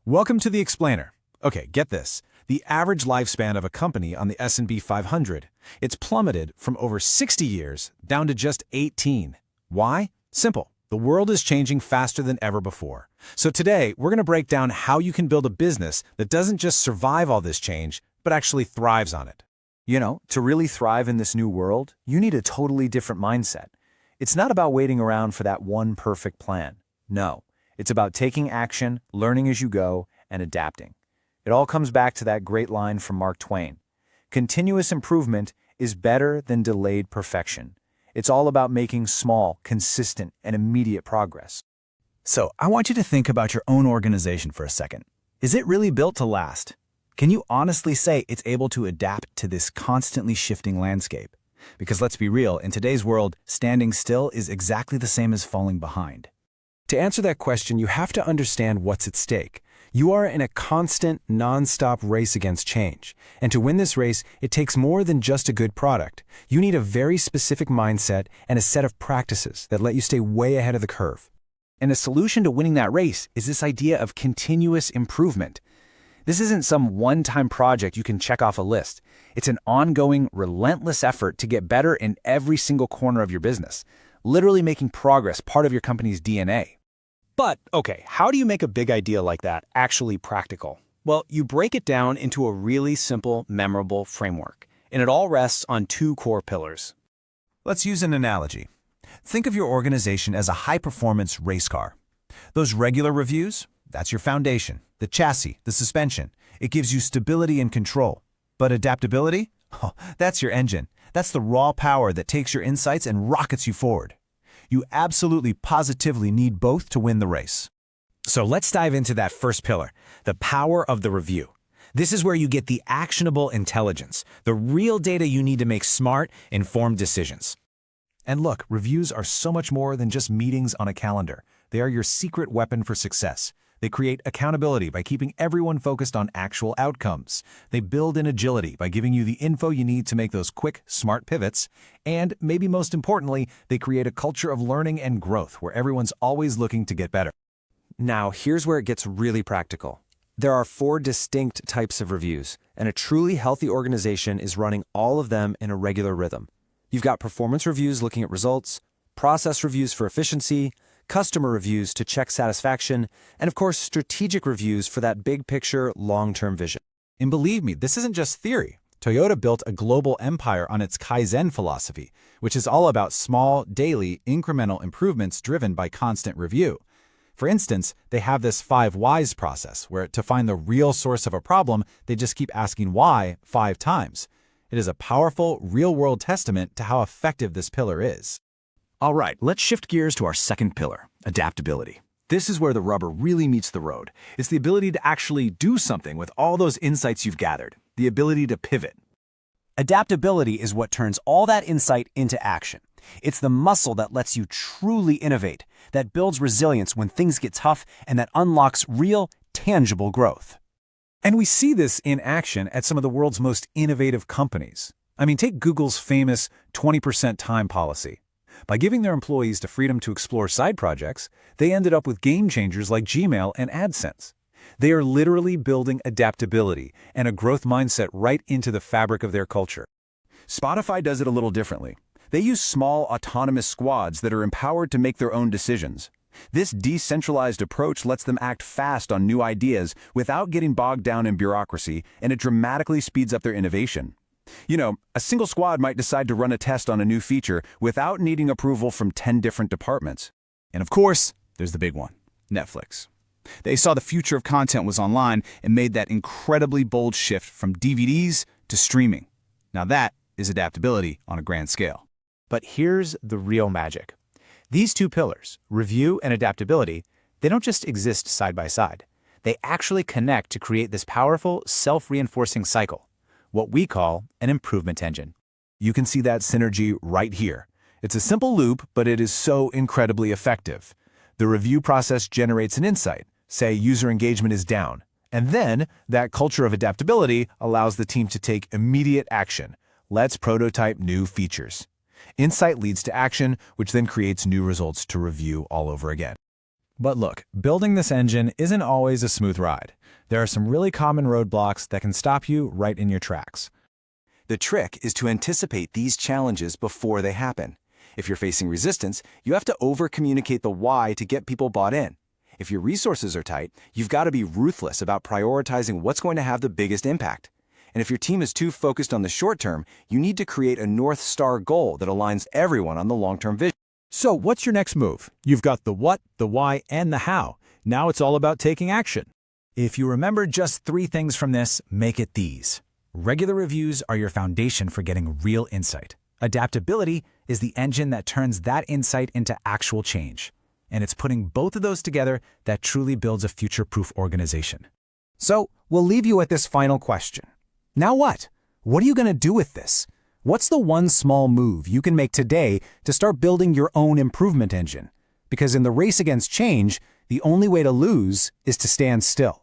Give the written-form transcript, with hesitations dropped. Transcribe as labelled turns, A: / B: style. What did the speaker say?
A: Welcome to the Explainer. Okay, get this. The average lifespan of a company on the S&P 500, it's plummeted from over 60 years down to just 18. Why? Simple. The world is changing faster than ever before. So today, we're going to break down how you can build a business that doesn't just survive all this change, but actually thrives on it.
B: You know, to really thrive in this new world, you need a totally different mindset. It's not about waiting around for that one perfect plan. No, it's about taking action, learning as you go, and adapting. It all comes back to that great line from Mark Twain. Continuous improvement is better than delayed perfection. It's all about making small, consistent, and immediate progress.
C: So, I want you to think about your own organization for a second. Is it really built to last? Can you honestly say it's able to adapt to this constantly shifting landscape? Because let's be real, in today's world, standing still is exactly the same as falling behind.
A: To answer that question, you have to understand what's at stake. You are in a constant, non-stop race against change. And to win this race, it takes more than just a good product. You need a very specific mindset and a set of practices that let you stay way ahead of the curve. And the solution to winning that race is this idea of continuous improvement. This isn't some one-time project you can check off a list. It's an ongoing, relentless effort to get better in every single corner of your business, literally making progress part of your company's DNA. But, okay, how do you make a big idea like that actually practical? Well, you break it down into a really simple, memorable framework, and it all rests on two core pillars.
C: Let's use an analogy. Think of your organization as a high-performance race car. Those regular reviews, that's your foundation, the chassis, the suspension. It gives you stability and control. But adaptability? Oh, that's your engine. That's the raw power that takes your insights and rockets you forward. You absolutely positively need both to win the race.
A: So let's dive into that first pillar, the power of the review. This is where you get the actionable intelligence, the real data you need to make smart, informed decisions.
C: And look, reviews are so much more than just meetings on a calendar. They are your secret weapon for success. They create accountability by keeping everyone focused on actual outcomes. They build in agility by giving you the info you need to make those quick, smart pivots. And maybe most importantly, they create a culture of learning and growth where everyone's always looking to get better.
B: Now, here's where it gets really practical. There are 4 distinct types of reviews, and a truly healthy organization is running all of them in a regular rhythm. You've got performance reviews looking at results, process reviews for efficiency, customer reviews to check satisfaction, and of course, strategic reviews for that big picture, long-term vision.
C: And believe me, this isn't just theory. Toyota built a global empire on its Kaizen philosophy, which is all about small, daily, incremental improvements driven by constant review. For instance, they have this 5 whys process, where to find the real source of a problem, they just keep asking why 5 times. It is a powerful, real-world testament to how effective this pillar is.
D: All right, let's shift gears to our second pillar, adaptability. This is where the rubber really meets the road. It's the ability to actually do something with all those insights you've gathered, the ability to pivot.
E: Adaptability is what turns all that insight into action. It's the muscle that lets you truly innovate, that builds resilience when things get tough, and that unlocks real, tangible growth.
A: And we see this in action at some of the world's most innovative companies. I mean, take Google's famous 20% time policy. By giving their employees the freedom to explore side projects, they ended up with game changers like Gmail and AdSense. They are literally building adaptability and a growth mindset right into the fabric of their culture.
D: Spotify does it a little differently. They use small, autonomous squads that are empowered to make their own decisions. This decentralized approach lets them act fast on new ideas without getting bogged down in bureaucracy, and it dramatically speeds up their innovation. You know, a single squad might decide to run a test on a new feature without needing approval from 10 different departments.
F: And of course, there's the big one, Netflix. They saw the future of content was online and made that incredibly bold shift from DVDs to streaming. Now that is adaptability on a grand scale.
E: But here's the real magic. These 2 pillars, review and adaptability, they don't just exist side by side. They actually connect to create this powerful, self-reinforcing cycle, what we call an improvement engine.
C: You can see that synergy right here. It's a simple loop, but it is so incredibly effective. The review process generates an insight, say user engagement is down, and then that culture of adaptability allows the team to take immediate action. Let's prototype new features. Insight leads to action, which then creates new results to review all over again.
B: But look, building this engine isn't always a smooth ride. There are some really common roadblocks that can stop you right in your tracks.
G: The trick is to anticipate these challenges before they happen. If you're facing resistance, you have to over-communicate the why to get people bought in. If your resources are tight, you've got to be ruthless about prioritizing what's going to have the biggest impact. And if your team is too focused on the short term, you need to create a North Star goal that aligns everyone on the long-term vision.
B: So what's your next move? You've got the what, the why, and the how. Now it's all about taking action. If you remember just 3 things from this, make it these. Regular reviews are your foundation for getting real insight. Adaptability is the engine that turns that insight into actual change. And it's putting both of those together that truly builds a future-proof organization. So we'll leave you with this final question. Now what? What are you going to do with this? What's the one small move you can make today to start building your own improvement engine? Because in the race against change, the only way to lose is to stand still.